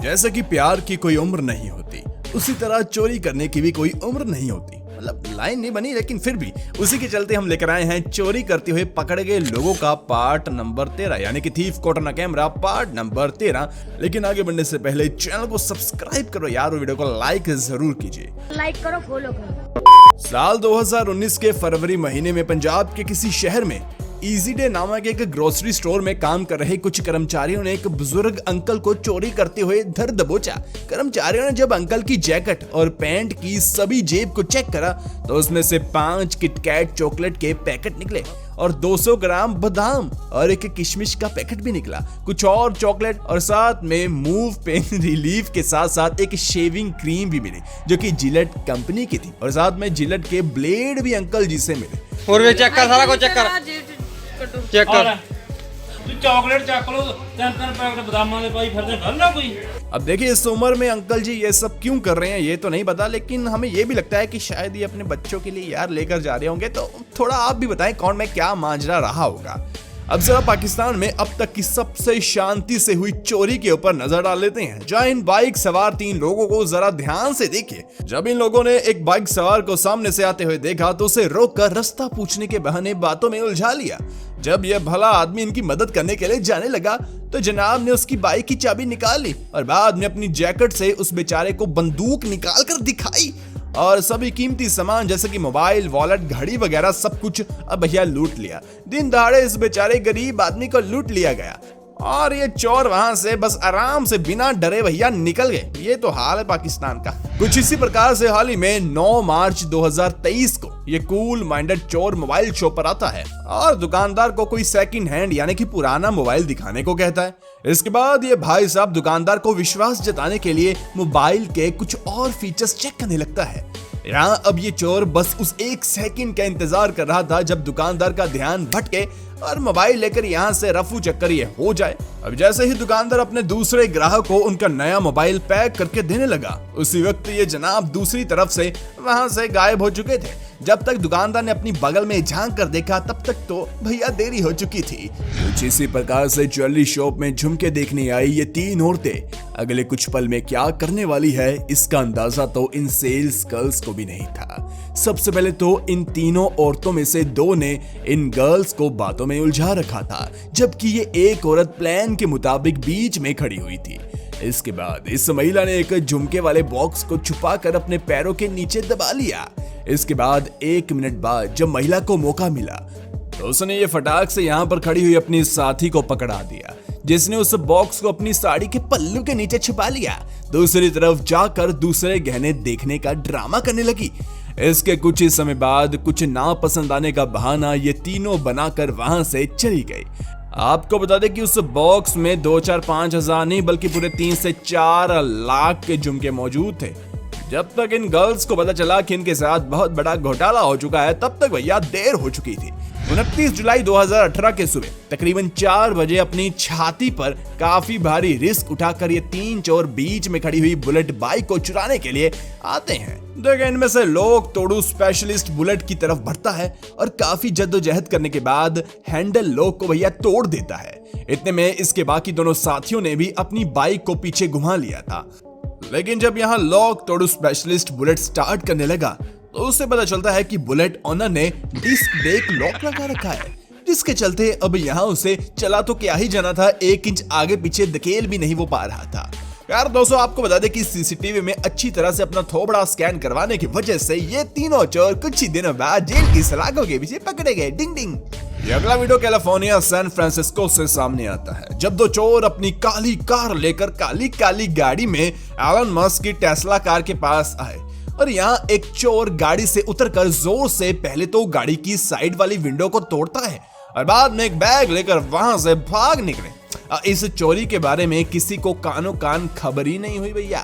जैसे कि प्यार की कोई उम्र नहीं होती, उसी तरह चोरी करने की भी कोई उम्र नहीं होती। मतलब लाइन नहीं बनी, लेकिन फिर भी उसी के चलते हम लेकर आए हैं चोरी करते हुए पकड़े गए लोगों का पार्ट नंबर 13, यानी कि thief caught on camera part number 13। लेकिन आगे बढ़ने से पहले चैनल को सब्सक्राइब करो यार, और वीडियो को लाइक जरूर कीजिए, लाइक करो, फॉलो करो। साल 2019 के फरवरी महीने में पंजाब के किसी शहर में इजी डे नामक एक ग्रोसरी स्टोर में काम कर रहे कुछ कर्मचारियों ने एक बुजुर्ग अंकल को चोरी करते हुए धर दबोचा। कर्मचारियों ने जब अंकल की जैकेट और पैंट की सभी जेब को चेक करा तो उसमें से 5 किटकैट चॉकलेट के पैकेट निकले और 200 ग्राम बादाम और एक किशमिश का पैकेट भी निकला, कुछ और चॉकलेट और साथ में मूव पेन रिलीफ के साथ साथ एक शेविंग क्रीम भी मिली जो कि जिलेट कंपनी की थी, और साथ में जिलेट के ब्लेड भी अंकल जी से मिले। और वे चेक कर, सारा कुछ चेक कर, चेक कर। चॉकलेट चेक लो, 3 पैकेट बादाम दे पाई फिरदे घर ना कोई। अब देखिए इस उम्र में अंकल जी ये सब क्यों कर रहे हैं ये तो नहीं पता, लेकिन हमें ये भी लगता है कि शायद ये अपने बच्चों के लिए यार लेकर जा रहे होंगे। तो थोड़ा आप भी बताएं कौन में क्या माजरा रहा होगा। अब जरा पाकिस्तान में अब तक की सबसे शांति से हुई चोरी के ऊपर नजर डाल लेते हैं, जहां इन बाइक सवार 3 लोगों को जरा ध्यान से देखिए। जब इन लोगों ने एक बाइक सवार को सामने से आते हुए देखा तो उसे रोककर रास्ता पूछने के बहाने बातों में उलझा लिया। जब यह भला आदमी इनकी मदद करने के लिए जाने लगा तो जनाब ने उसकी बाइक की चाबी निकाल ली और बाद में अपनी जैकेट से उस बेचारे को बंदूक निकाल कर दिखाई और सभी कीमती सामान जैसे कि मोबाइल, वॉलेट, घड़ी वगैरह सब कुछ अब भैया लूट लिया। दिन दहाड़े इस बेचारे गरीब आदमी को लूट लिया गया और ये चोर वहां से बस आराम से बिना डरे भैया निकल गए। ये तो हाल है पाकिस्तान का। कुछ इसी प्रकार से हाल ही में 9 मार्च 2023 को ये कूल माइंडेड चोर मोबाइल शॉप पर आता है और दुकानदार को कोई सेकंड हैंड यानी कि पुराना मोबाइल दिखाने को कहता है। इसके बाद ये भाई साहब दुकानदार को विश्वास जताने के लिए मोबाइल के कुछ और फीचर्स चेक करने लगता है। यहाँ अब ये चोर बस उस 1 सेकंड का इंतजार कर रहा था जब दुकानदार का ध्यान भटके और मोबाइल लेकर यहाँ से रफू चक्कर ये हो जाए। अब जैसे ही दुकानदार अपने दूसरे ग्राहक को उनका नया मोबाइल पैक करके देने लगा, उसी वक्त ये जनाब दूसरी तरफ से वहां से गायब हो चुके थे। जब तक दुकानदार ने अपनी बगल में झांक कर देखा तब तक तो भैया देरी हो चुकी थी। कुछ इसी प्रकार से ज्वेलरी शॉप में झुमके देखने आई ये 3 औरतें अगले कुछ पल में क्या करने वाली है इसका अंदाजा तो इन सेल्स गर्ल्स को भी नहीं था। सबसे पहले तो इन तीनों औरतों में से 2 ने इन गर्ल्स को बातों में उलझा रखा था, जबकि ये एक औरत प्लान के मुताबिक बीच में खड़ी हुई थी। इसके बाद इस महिला ने एक झुमके वाले बॉक्स को छुपाकर अपने पैरों के नीचे दबा लिया। इसके बाद 1 मिनट बाद जब महिला को मौका मिला तो उसने ये फटाक से यहाँ पर खड़ी हुई अपनी साथी को पकड़ा दिया, जिसने उस बॉक्स को अपनी साड़ी के पल्लू के नीचे छुपा लिया। दूसरी तरफ जाकर दूसरे गहने देखने का ड्रामा करने लगी। इसके कुछ ही समय बाद कुछ ना पसंद आने का बहाना ये तीनों बनाकर वहां से चली गई। आपको बता दें कि उस बॉक्स में 2-4-5 हजार नहीं बल्कि पूरे 3 से 4 लाख के झुमके मौजूद थे। जब तक इन गर्ल्स को पता चला कि इनके साथ बहुत बड़ा घोटाला हो चुका है तब तक भैया देर हो चुकी थी। 29 जुलाई 2018 के सुबह तकरीबन 4 बजे अपनी छाती पर काफी भारी रिस्क उठाकर ये 3 चोर बीच में खड़ी हुई बुलेट बाइक को चुराने के लिए आते हैं। देखिए इनमें से लोग तोड़ू स्पेशलिस्ट बुलेट की तरफ बढ़ता है और काफी जद्दोजहद करने के बाद हैंडल लोग को भैया तोड़ देता है। इतने में इसके बाकी दोनों साथियों ने भी अपनी बाइक को पीछे घुमा लिया था, लेकिन जब यहाँ लॉक तोड़ू स्पेशलिस्ट बुलेट स्टार्ट करने लगा तो उसे पता चलता है कि बुलेट ओनर ने डिस्क ब्रेक लॉक लगा रखा है, जिसके चलते अब यहाँ उसे चला तो क्या ही जाना था, 1 इंच आगे पीछे धकेल भी नहीं वो पा रहा था। यार दोस्तों आपको बता दें कि सीसीटीवी में अच्छी तरह से अपना थोबड़ा स्कैन करवाने की वजह से ये तीनों चोर कुछ ही दिनों बाद जेल की सलाखों के पीछे पकड़े गए। डिंग डिंग। ये अगला वीडियो कैलिफोर्निया सैन फ्रांसिस्को से सामने आता है, जब 2 चोर अपनी काली कार लेकर काली काली गाड़ी में एलन मस्क की टेस्ला कार के पास आए और यहाँ एक चोर गाड़ी से उतरकर जोर से पहले तो गाड़ी की साइड वाली विंडो को तोड़ता है और बाद में एक बैग लेकर वहां से भाग निकले। इस चोरी के बारे में किसी को कानो कान खबर ही नहीं हुई भैया।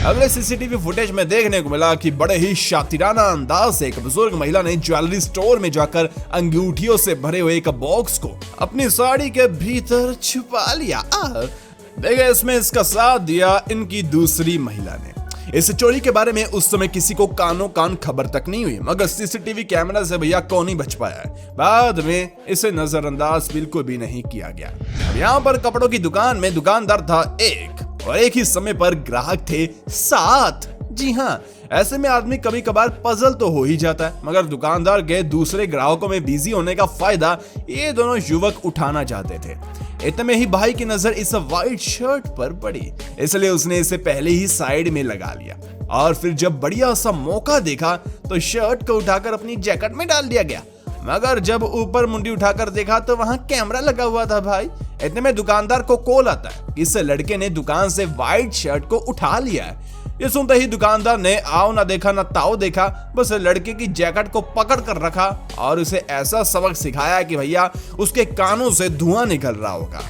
अगले सीसीटीवी फुटेज में देखने को मिला कि बड़े ही शातिराना अंदाज से एक बुजुर्ग महिला ने ज्वेलरी स्टोर में जाकर अंगूठियों से भरे हुए एक बॉक्स को अपनी साड़ी के भीतर छुपा लिया। देखिए इसमें इसका साथ दिया इनकी दूसरी महिला ने। इस चोरी के बारे में उस समय किसी को कानो कान खबर तक नहीं हुई, मगर सीसीटीवी कैमरा से भैया कौन ही बच पाया है। बाद में इसे नजरअंदाज बिल्कुल भी नहीं किया गया। अब यहाँ पर कपड़ों की दुकान में दुकानदार था एक और एक ही समय पर ग्राहक थे 7। जी हाँ, ऐसे में आदमी कभी कभार पजल तो हो ही जाता है, मगर दुकानदार के दूसरे ग्राहकों में बिजी होने का फायदा ये दोनों युवक उठाना चाहते थे। इतने में ही भाई की नजर इस व्हाइट शर्ट पर पड़ी, इसलिए उसने इसे पहले ही साइड में लगा लिया और फिर जब बढ़िया सा मौका देखा तो शर्ट को उठाकर अपनी जैकेट में डाल दिया गया। मगर जब ऊपर मुंडी उठाकर देखा तो वहां कैमरा लगा हुआ था भाई। इतने में दुकानदार को कॉल आता है, इस लड़के ने दुकान से व्हाइट शर्ट को उठा लिया है। ये सुनते ही दुकानदार ने आओ ना देखा ना ताओ देखा, बस लड़के की जैकेट को पकड़ कर रखा और उसे ऐसा सबक सिखाया कि भैया उसके कानों से धुआं निकल रहा होगा।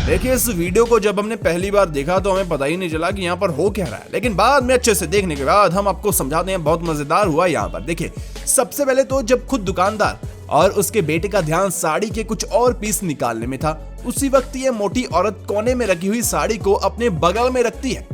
देखिए, इस वीडियो को जब हमने पहली बार देखा तो हमें पता ही नहीं चला कि यहाँ पर हो क्या रहा है, लेकिन बाद में अच्छे से देखने के बाद हम आपको समझाते हैं। बहुत मजेदार हुआ यहाँ पर। देखिए, सबसे पहले तो जब खुद दुकानदार और उसके बेटे का ध्यान साड़ी के कुछ और पीस निकालने में था, उसी वक्त ये मोटी औरत कोने में रखी हुई साड़ी को अपने बगल में रखती है।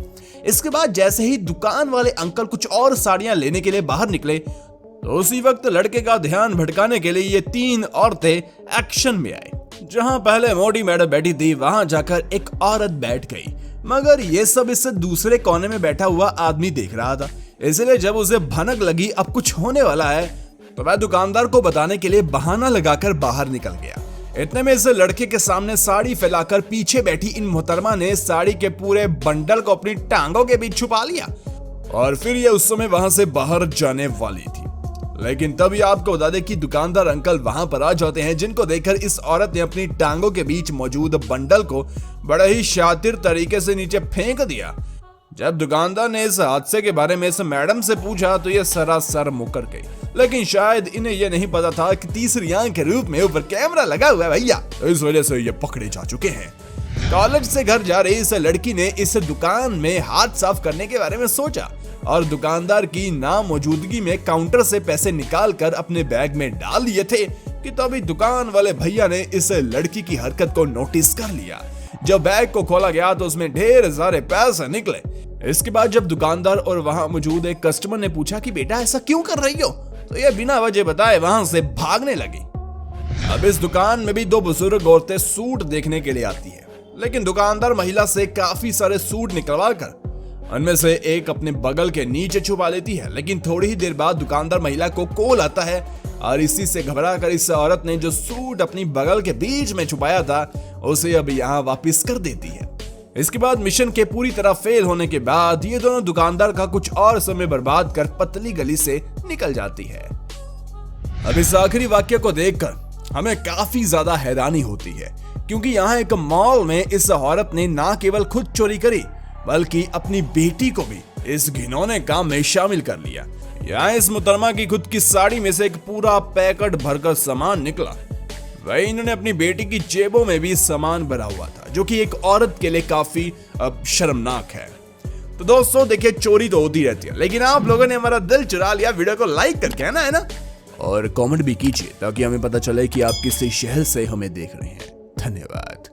इसके बाद जैसे ही दुकान वाले अंकल कुछ और साड़ियां लेने के लिए बाहर निकले तो उसी वक्त लड़के का ध्यान भटकाने के लिए ये 3 औरतें एक्शन में आई। जहां पहले मोटी मैडम बैठी थी, वहां जाकर एक औरत बैठ गई, मगर ये सब इससे दूसरे कोने में बैठा हुआ आदमी देख रहा था। इसलिए जब उसे भनक लगी अब कुछ होने वाला है तो वह दुकानदार को बताने के लिए बहाना लगाकर बाहर निकल गया। इतने में इस लड़के के सामने साड़ी फैलाकर पीछे बैठी इन मोहतरमा ने साड़ी के पूरे बंडल को अपनी टांगों के बीच छुपा लिया और फिर ये उस समय वहां से बाहर जाने वाली थी। लेकिन तभी आपको बता दें कि दुकानदार अंकल वहां पर आ जाते हैं, जिनको देखकर इस औरत ने अपनी टांगों के बीच मौजूद बंडल को बड़े ही शातिर तरीके से नीचे फेंक दिया। जब दुकानदार ने इस हादसे के बारे में इस मैडम से पूछा तो ये सरासर मुकर गई, लेकिन शायद इन्हें यह नहीं पता था कि तीसरी आंख के रूप में ऊपर कैमरा लगा हुआ है भैया, तो इस वजह से ये पकड़े जा चुके हैं। कॉलेज से घर जा रही इस लड़की ने इस दुकान में हाथ साफ करने के बारे में सोचा और दुकानदार की नामौजूदगी में काउंटर से पैसे निकालकर अपने बैग में डाल लिए थे कि तभी दुकान वाले भैया ने इस लड़की की हरकत को नोटिस कर लिया। जब बैग को खोला गया तो उसमें ढेर सारे पैसे निकले। इसके बाद जब दुकानदार और वहां मौजूद एक कस्टमर ने पूछा कि बेटा ऐसा क्यों कर रही हो, तो ये बिना वजह बताए वहां से भागने लगी। अब इस दुकान में भी 2 बुजुर्ग औरतें सूट देखने के लिए आती है, लेकिन दुकानदार महिला से काफी सारे सूट निकलवा कर उनमें से एक अपने बगल के नीचे छुपा लेती है। लेकिन थोड़ी ही देर बाद दुकानदार महिला को कॉल आता है और इसी से घबराकर इस औरत ने जो सूट अपनी बगल के बीच में छुपाया था उसे अब यहाँ वापस कर देती है। इसके बाद मिशन के पूरी तरह फेल होने के बाद ये दोनों दुकानदार का कुछ और समय बर्बाद कर पतली गली से निकल जाती है। अब इस आखिरी वाक्य को देखकर हमें काफी ज्यादा हैरानी होती है, क्योंकि यहाँ एक मॉल में इस औरत ने ना केवल खुद चोरी करी बल्कि अपनी बेटी को भी इस घिनौने काम में शामिल कर लिया। यहाँ इस मुहतरमा की खुद की साड़ी में से एक पूरा पैकेट भरकर सामान निकला, वही इन्होंने अपनी बेटी की जेबों में भी सामान भरा हुआ था, जो कि एक औरत के लिए काफी शर्मनाक है। तो दोस्तों देखिए, चोरी तो होती रहती है, लेकिन आप लोगों ने हमारा दिल चुरा लिया वीडियो को लाइक करके, है ना, और कमेंट भी कीजिए ताकि हमें पता चले कि आप किस शहर से हमें देख रहे हैं। धन्यवाद।